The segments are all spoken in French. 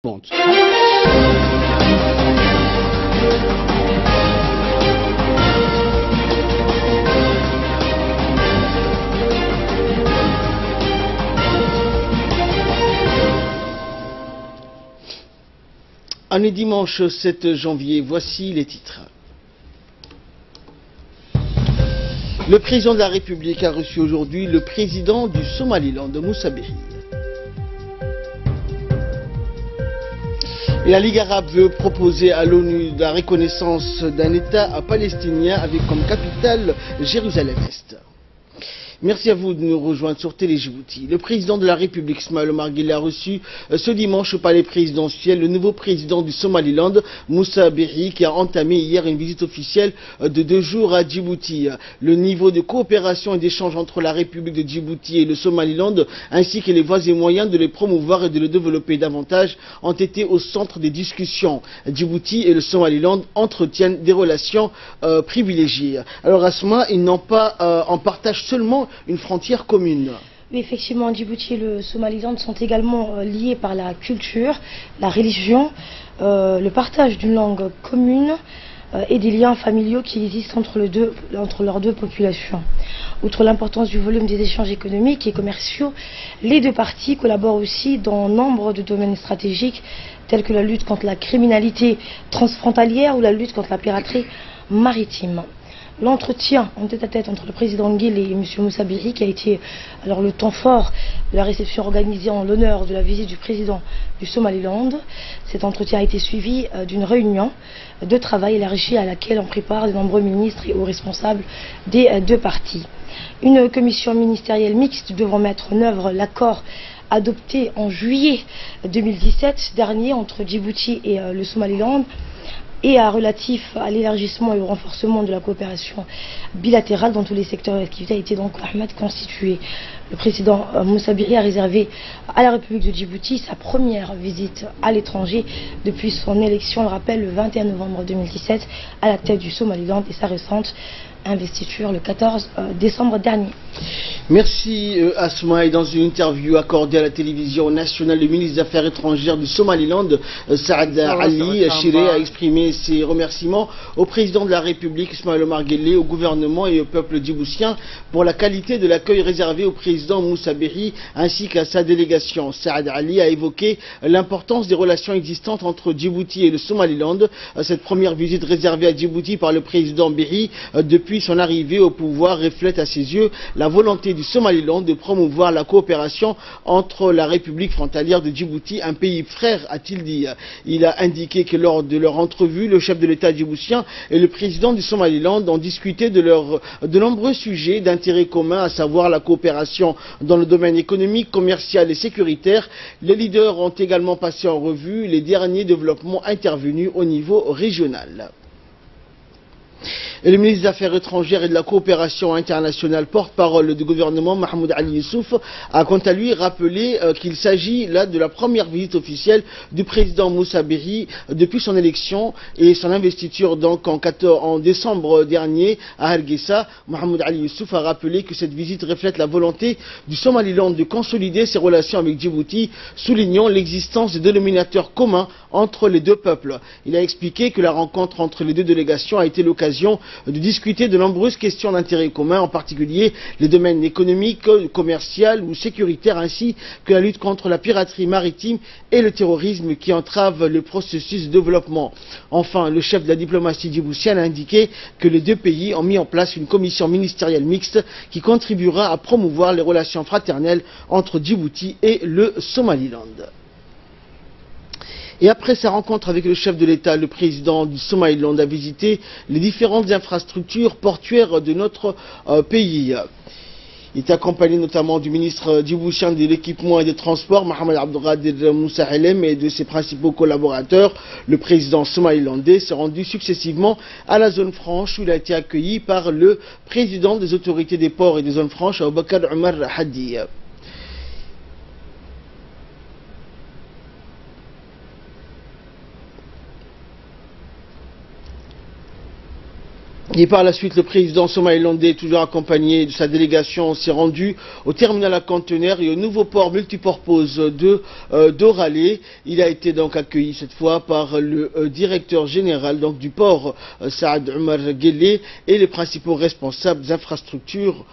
Monte. On est dimanche 7 janvier, voici les titres. Le président de la République a reçu aujourd'hui le président du Somaliland, Moussa Bihi. Et la Ligue arabe veut proposer à l'ONU la reconnaissance d'un État palestinien avec comme capitale Jérusalem-Est. Merci à vous de nous rejoindre sur Télé Djibouti. Le président de la République, Ismaël Omar Guelleh, a reçu ce dimanche au palais présidentiel le nouveau président du Somaliland, Moussa Bihi, qui a entamé hier une visite officielle de 2 jours à Djibouti. Le niveau de coopération et d'échange entre la République de Djibouti et le Somaliland, ainsi que les voies et moyens de les promouvoir et de le développer davantage, ont été au centre des discussions. Djibouti et le Somaliland entretiennent des relations privilégiées. Alors Asma, ils n'ont pas en partage seulement une frontière commune. Oui, effectivement, Djibouti et le Somaliland sont également liés par la culture, la religion, le partage d'une langue commune et des liens familiaux qui existent entre leurs deux populations. Outre l'importance du volume des échanges économiques et commerciaux, les deux parties collaborent aussi dans nombre de domaines stratégiques tels que la lutte contre la criminalité transfrontalière ou la lutte contre la piraterie maritime. L'entretien en tête-à-tête entre le président Guelleh et M. Moussa Bihi, qui a été alors le temps fort de la réception organisée en l'honneur de la visite du président du Somaliland. Cet entretien a été suivi d'une réunion de travail élargie à laquelle ont pris part de nombreux ministres et hauts responsables des deux parties. Une commission ministérielle mixte devant mettre en œuvre l'accord adopté en juillet 2017 dernier entre Djibouti et le Somaliland et relatif à l'élargissement et au renforcement de la coopération bilatérale dans tous les secteurs d'activité a été donc constitué. Le président Moussa Bihi a réservé à la République de Djibouti sa première visite à l'étranger depuis son élection, on le rappelle, le 21 novembre 2017 à la tête du Somaliland et sa récente investiture le 14 décembre dernier. Merci Asma. Et dans une interview accordée à la télévision nationale, le ministre des Affaires étrangères du Somaliland, Saad Ali Chiré, a exprimé ses remerciements au président de la République, Ismaël Omar Guelleh, au gouvernement et au peuple djiboutien pour la qualité de l'accueil réservé au président Moussa Bihi ainsi qu'à sa délégation. Saad Ali a évoqué l'importance des relations existantes entre Djibouti et le Somaliland. Cette première visite réservée à Djibouti par le président Bihi depuis son arrivée au pouvoir reflète à ses yeux la volonté du Somaliland de promouvoir la coopération entre la République frontalière de Djibouti, un pays frère, a-t-il dit. Il a indiqué que lors de leur entrevue, le chef de l'État djiboutien et le président du Somaliland ont discuté de nombreux sujets d'intérêt commun, à savoir la coopération dans le domaine économique, commercial et sécuritaire. Les leaders ont également passé en revue les derniers développements intervenus au niveau régional. Et le ministre des Affaires étrangères et de la coopération internationale, porte-parole du gouvernement, Mahmoud Ali Youssouf, a quant à lui rappelé qu'il s'agit là de la première visite officielle du président Moussa Bihi depuis son élection et son investiture donc en décembre dernier à Hargeisa. Mahmoud Ali Youssouf a rappelé que cette visite reflète la volonté du Somaliland de consolider ses relations avec Djibouti, soulignant l'existence de dénominateurs communs entre les deux peuples. Il a expliqué que la rencontre entre les deux délégations a été l'occasion de discuter de nombreuses questions d'intérêt commun, en particulier les domaines économiques, commercial ou sécuritaires, ainsi que la lutte contre la piraterie maritime et le terrorisme qui entravent le processus de développement. Enfin, le chef de la diplomatie djiboutienne a indiqué que les deux pays ont mis en place une commission ministérielle mixte qui contribuera à promouvoir les relations fraternelles entre Djibouti et le Somaliland. Et après sa rencontre avec le chef de l'État, le président du Somaliland a visité les différentes infrastructures portuaires de notre pays. Il est accompagné notamment du ministre djiboutien de l'équipement et des transports, Mohamed Abdelkader Moussa Helem, et de ses principaux collaborateurs. Le président somalilandais s'est rendu successivement à la zone franche où il a été accueilli par le président des autorités des ports et des zones franches, Aboubakar Omar Hadi. Et par la suite, le président somalilandais, toujours accompagné de sa délégation, s'est rendu au terminal à conteneurs et au nouveau port multipurpose de d'Oralé. Il a été donc accueilli cette fois par le directeur général donc, du port, Saad Omar Guelleh, et les principaux responsables des infrastructures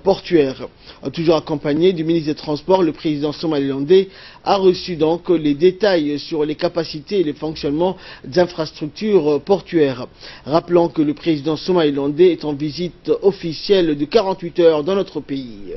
portuaires. Toujours accompagné du ministre des Transports, le président somalilandais a reçu donc les détails sur les capacités et les fonctionnements des infrastructures portuaires. Rappelant que le président somalilandais est en visite officielle de 48 heures dans notre pays.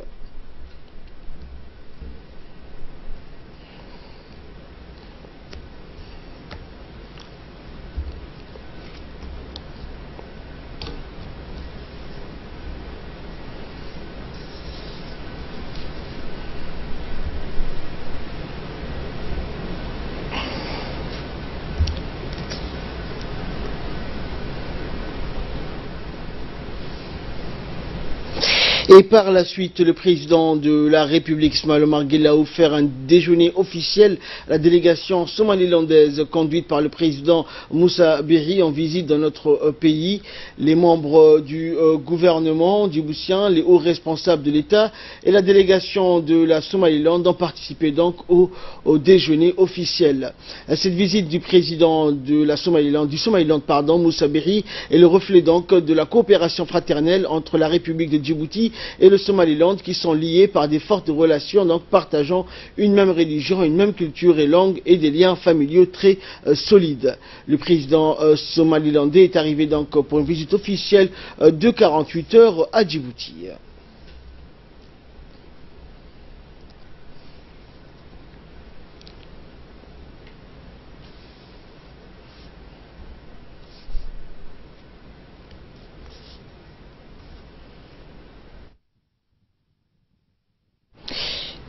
Et par la suite, le président de la République, Ismaïl Omar Guelleh, a offert un déjeuner officiel à la délégation somalilandaise conduite par le président Moussa Berri en visite dans notre pays. Les membres du gouvernement djiboutien, les hauts responsables de l'État et la délégation de la Somaliland ont participé donc au déjeuner officiel. Cette visite du président de la Somaliland, Moussa Berri, est le reflet donc de la coopération fraternelle entre la République de Djibouti et le Somaliland, qui sont liés par des fortes relations, donc partageant une même religion, une même culture et langue et des liens familiaux très solides. Le président somalilandais est arrivé donc pour une visite officielle de 48 heures à Djibouti.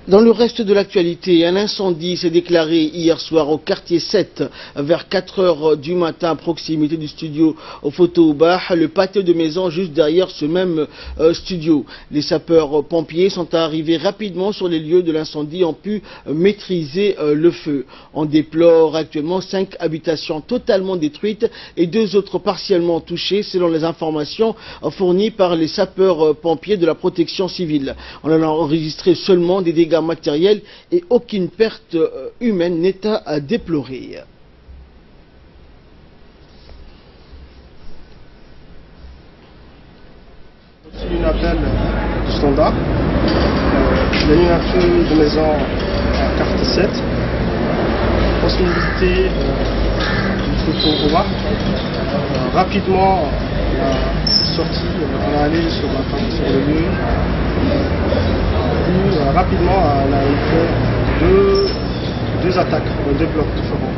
Dans le reste de l'actualité, un incendie s'est déclaré hier soir au quartier 7 vers 4 heures du matin à proximité du studio Photo Bah, le pâté de maison juste derrière ce même studio. Les sapeurs-pompiers sont arrivés rapidement sur les lieux de l'incendie et ont pu maîtriser le feu. On déplore actuellement 5 habitations totalement détruites et 2 autres partiellement touchées selon les informations fournies par les sapeurs-pompiers de la protection civile. On a enregistré seulement des dégâts matériels et aucune perte humaine n'est à déplorer. C'est un appel du standard. Il y a eu un feu de maison à carte 7. Possibilité du photo au bas. Rapidement, on a sorti, on est allé sur le lieu. Rapidement, on a fait deux attaques dans 2 blocs différents.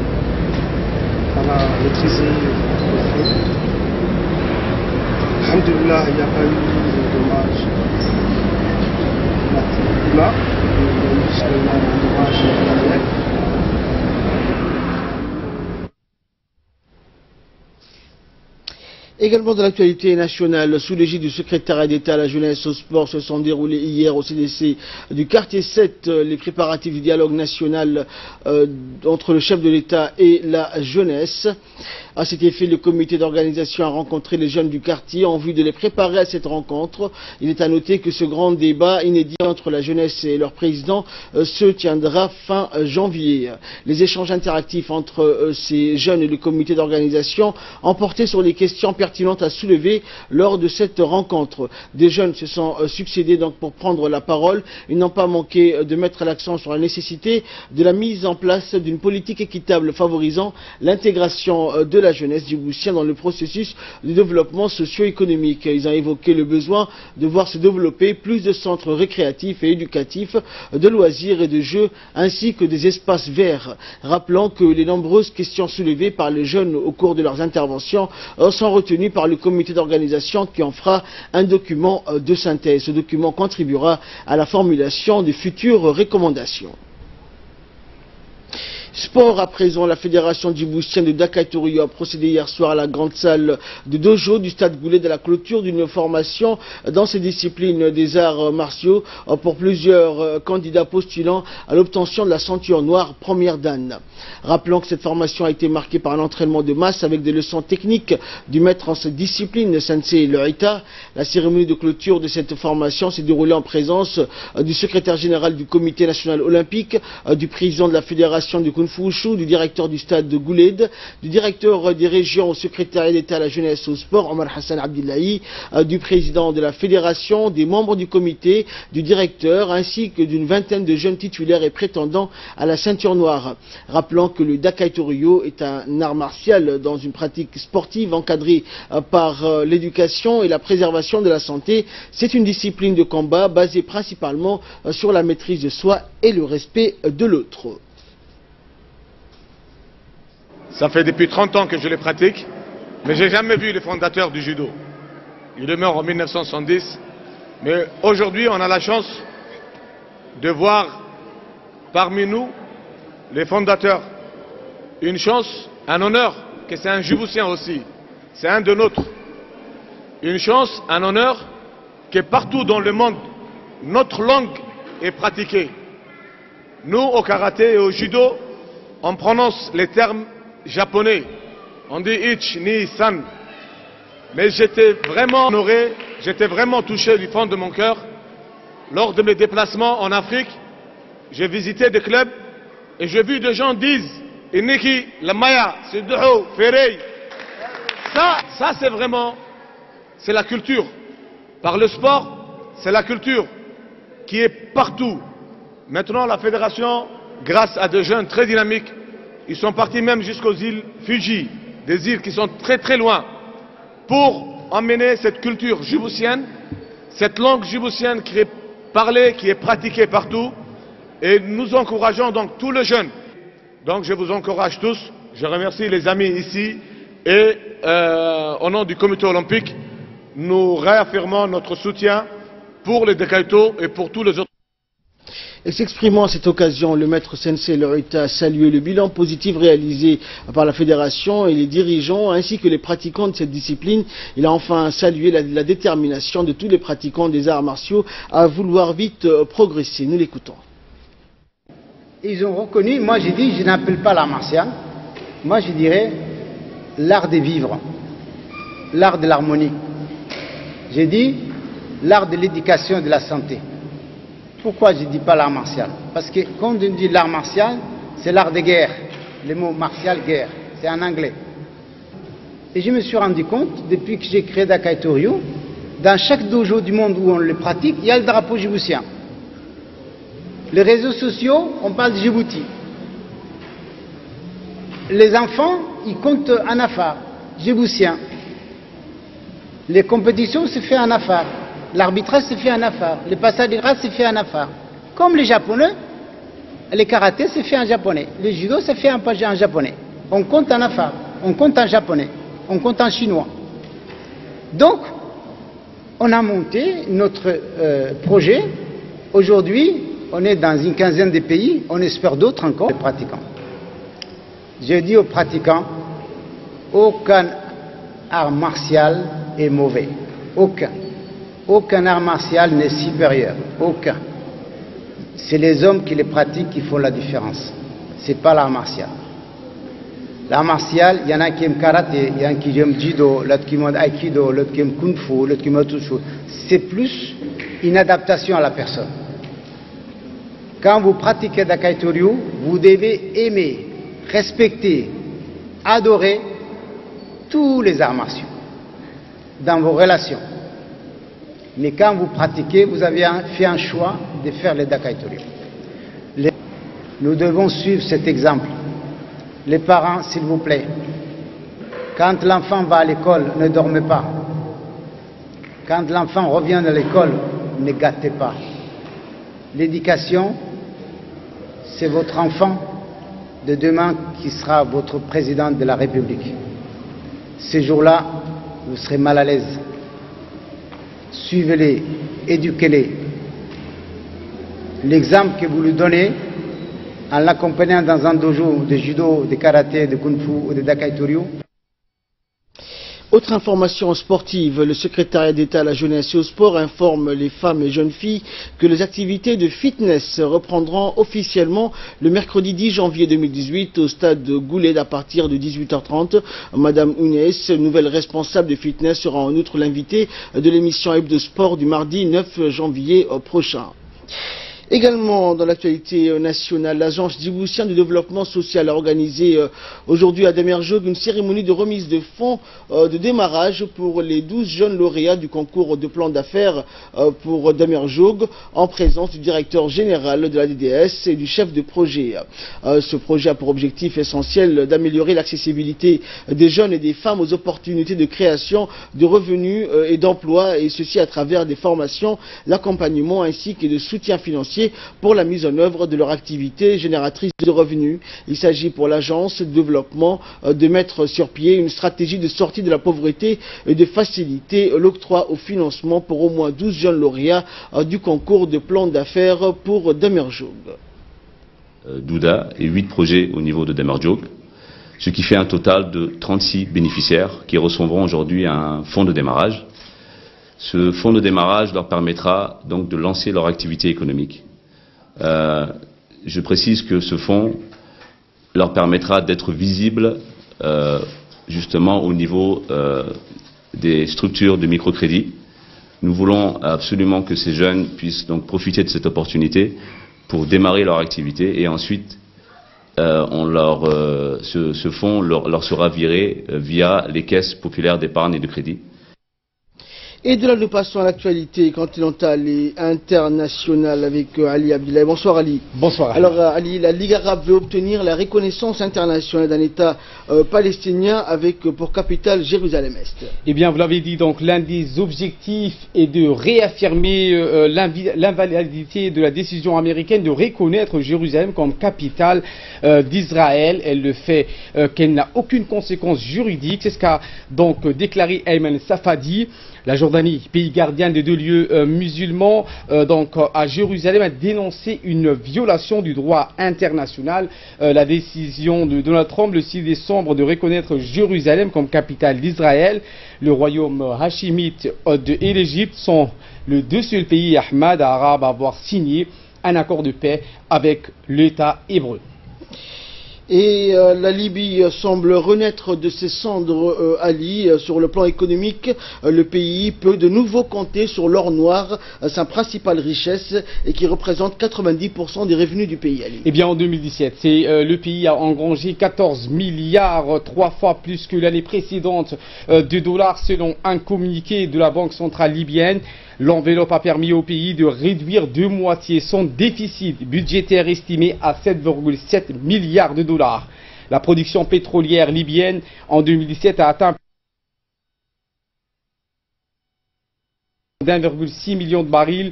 On a maîtrisé le feu. Alhamdulillah, il n'y a pas eu de dommages humains, il y a eu seulement des dommages matériels. Également de l'actualité nationale, sous l'égide du secrétariat d'État à la jeunesse au sport, se sont déroulés hier au CDC du quartier 7 les préparatifs du dialogue national entre le chef de l'État et la jeunesse. À cet effet, le comité d'organisation a rencontré les jeunes du quartier en vue de les préparer à cette rencontre. Il est à noter que ce grand débat inédit entre la jeunesse et leur président se tiendra fin janvier. Les échanges interactifs entre ces jeunes et le comité d'organisation ont porté sur les questions pertinentes à soulever lors de cette rencontre. Des jeunes se sont succédés donc pour prendre la parole. Ils n'ont pas manqué de mettre l'accent sur la nécessité de la mise en place d'une politique équitable favorisant l'intégration de la jeunesse djiboutienne dans le processus de développement socio-économique. Ils ont évoqué le besoin de voir se développer plus de centres récréatifs et éducatifs, de loisirs et de jeux, ainsi que des espaces verts. Rappelant que les nombreuses questions soulevées par les jeunes au cours de leurs interventions sont retenues par le comité d'organisation qui en fera un document de synthèse. Ce document contribuera à la formulation de futures recommandations. Sport à présent, la fédération djiboutienne de Dakar Touriyo a procédé hier soir à la grande salle de dojo du stade Goulet à la clôture d'une formation dans ces disciplines des arts martiaux pour plusieurs candidats postulant à l'obtention de la ceinture noire première dan. Rappelons que cette formation a été marquée par un entraînement de masse avec des leçons techniques du maître en cette discipline, Sensei Lorita. La cérémonie de clôture de cette formation s'est déroulée en présence du secrétaire général du comité national olympique, du président de la fédération du Kung Fu Wushu, du directeur du stade de Gouled, du directeur des régions au secrétariat d'État à la jeunesse et au sport, Omar Hassan Abdillahi, du président de la fédération, des membres du comité, du directeur, ainsi que d'une vingtaine de jeunes titulaires et prétendants à la ceinture noire. Rappelons que le Dakar Touriyo est un art martial dans une pratique sportive encadrée par l'éducation et la préservation de la santé. C'est une discipline de combat basée principalement sur la maîtrise de soi et le respect de l'autre. Ça fait depuis 30 ans que je les pratique, mais j'ai jamais vu les fondateurs du judo. Il est mort en 1970, mais aujourd'hui on a la chance de voir parmi nous les fondateurs. Une chance, un honneur, que c'est un Djiboutien aussi, c'est un de nôtres. Une chance, un honneur, que partout dans le monde, notre langue est pratiquée. Nous, au karaté et au judo, on prononce les termes japonais. On dit ich, ni, san. Mais j'étais vraiment honoré, j'étais vraiment touché du fond de mon cœur. Lors de mes déplacements en Afrique, j'ai visité des clubs et j'ai vu des gens dire Iniki, la Maya, c'est Doho, Ferrey. Ça c'est vraiment, c'est la culture. Par le sport, c'est la culture qui est partout. Maintenant, la fédération, grâce à des jeunes très dynamiques, ils sont partis même jusqu'aux îles Fidji, des îles qui sont très très loin, pour emmener cette culture djiboutienne, cette langue djiboutienne qui est parlée, qui est pratiquée partout. Et nous encourageons donc tous les jeunes. Donc je vous encourage tous, je remercie les amis ici et au nom du comité olympique, nous réaffirmons notre soutien pour les Dakaito et pour tous les autres. Et s'exprimant à cette occasion, le maître Sensei Lorita a salué le bilan positif réalisé par la fédération et les dirigeants ainsi que les pratiquants de cette discipline. Il a enfin salué la détermination de tous les pratiquants des arts martiaux à vouloir vite progresser. Nous l'écoutons. Ils ont reconnu, moi j'ai dit, je n'appelle pas l'art martial, moi je dirais l'art de vivre, l'art de l'harmonie. J'ai dit l'art de l'éducation et de la santé. Pourquoi je ne dis pas l'art martial? Parce que quand on dit l'art martial, c'est l'art de guerre. Le mot martial, guerre, c'est en anglais. Et je me suis rendu compte, depuis que j'ai créé Dakar Touriyo, dans chaque dojo du monde où on le pratique, il y a le drapeau djiboutien. Les réseaux sociaux, on parle de Djibouti. Les enfants, ils comptent en affaires, djiboutien. Les compétitions se font en affaires. L'arbitrage se fait en affaires. Le passage de grade se fait en affaires. Comme les Japonais, le karaté se fait en japonais. Le judo se fait en japonais. On compte en affaires. On compte en japonais. On compte en chinois. Donc, on a monté notre projet. Aujourd'hui, on est dans une quinzaine de pays, on espère d'autres encore, les pratiquants. Je dis aux pratiquants, aucun art martial est mauvais. Aucun. Aucun art martial n'est supérieur. Aucun. C'est les hommes qui les pratiquent qui font la différence. Ce n'est pas l'art martial. L'art martial, il y en a qui aiment karaté, il y en a qui aiment judo, l'autre qui aime aikido, l'autre qui aime kung fu, l'autre qui aime autre chose. C'est plus une adaptation à la personne. Quand vous pratiquez Dakar Touriyo, vous devez aimer, respecter, adorer tous les arts martiaux dans vos relations. Mais quand vous pratiquez, vous avez fait un choix de faire le Dakar Touriyo. Nous devons suivre cet exemple. Les parents, s'il vous plaît, quand l'enfant va à l'école, ne dormez pas. Quand l'enfant revient de l'école, ne gâtez pas. L'éducation, c'est votre enfant de demain qui sera votre président de la République. Ces jours-là, vous serez mal à l'aise. Suivez-les, éduquez-les. L'exemple que vous lui donnez, en l'accompagnant dans un dojo de judo, de karaté, de kung-fu ou de daikitoryu. Autre information sportive, le secrétariat d'État à la jeunesse et au sport informe les femmes et jeunes filles que les activités de fitness reprendront officiellement le mercredi 10 janvier 2018 au stade de Gouled à partir de 18h30. Madame Ounès, nouvelle responsable de fitness, sera en outre l'invitée de l'émission Hebdo Sport du mardi 9 janvier prochain. Également dans l'actualité nationale, l'agence djiboutienne de développement social a organisé aujourd'hui à Damerjoug une cérémonie de remise de fonds de démarrage pour les 12 jeunes lauréats du concours de plan d'affaires pour Damerjoug en présence du directeur général de la DDS et du chef de projet. Ce projet a pour objectif essentiel d'améliorer l'accessibilité des jeunes et des femmes aux opportunités de création de revenus et d'emploi, et ceci à travers des formations, l'accompagnement ainsi que de soutien financier pour la mise en œuvre de leur activité génératrice de revenus. Il s'agit pour l'agence de développement de mettre sur pied une stratégie de sortie de la pauvreté et de faciliter l'octroi au financement pour au moins 12 jeunes lauréats du concours de plan d'affaires pour Damerjoug. Douda et 8 projets au niveau de Damerjoug, ce qui fait un total de 36 bénéficiaires qui recevront aujourd'hui un fonds de démarrage. Ce fonds de démarrage leur permettra donc de lancer leur activité économique. Je précise que ce fonds leur permettra d'être visibles justement au niveau des structures de microcrédit. Nous voulons absolument que ces jeunes puissent donc profiter de cette opportunité pour démarrer leur activité, et ensuite ce fonds leur sera viré via les caisses populaires d'épargne et de crédit. Et de là, nous passons à l'actualité continentale et internationale avec Ali Abdoulaye. Bonsoir Ali. Bonsoir. Alors Ali, la Ligue arabe veut obtenir la reconnaissance internationale d'un État palestinien avec pour capitale Jérusalem-Est. Eh bien, vous l'avez dit, donc l'un des objectifs est de réaffirmer l'invalidité de la décision américaine de reconnaître Jérusalem comme capitale d'Israël. Elle le fait qu'elle n'a aucune conséquence juridique. C'est ce qu'a donc déclaré Ayman Safadi. La Jordanie, pays gardien des 2 lieux musulmans, à Jérusalem, a dénoncé une violation du droit international. La décision de Donald Trump le 6 décembre de reconnaître Jérusalem comme capitale d'Israël, le royaume hachimite et l'Égypte sont les 2 seuls pays arabes à avoir signé un accord de paix avec l'État hébreu. Et la Libye semble renaître de ses cendres, Ali. Sur le plan économique, le pays peut de nouveau compter sur l'or noir, sa principale richesse, et qui représente 90% des revenus du pays, Ali. Eh bien, en 2017, le pays a engrangé 14 milliards, 3 fois plus que l'année précédente de dollars, selon un communiqué de la Banque centrale libyenne. L'enveloppe a permis au pays de réduire de moitié son déficit budgétaire estimé à 7,7 milliards de dollars. La production pétrolière libyenne en 2017 a atteint d'1,6 million de barils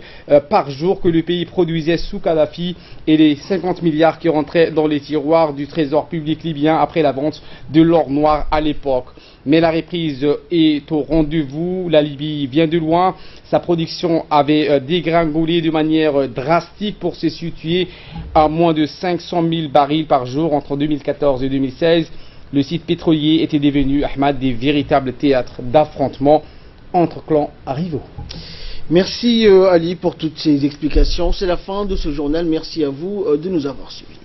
par jour que le pays produisait sous Kadhafi, et les 50 milliards qui rentraient dans les tiroirs du trésor public libyen après la vente de l'or noir à l'époque. Mais la reprise est au rendez-vous. La Libye vient de loin. Sa production avait dégringolé de manière drastique pour se situer à moins de 500 000 barils par jour entre 2014 et 2016. Le site pétrolier était devenu, Ahmad, des véritables théâtres d'affrontements entre clans rivaux. Merci Ali pour toutes ces explications. C'est la fin de ce journal. Merci à vous de nous avoir suivis.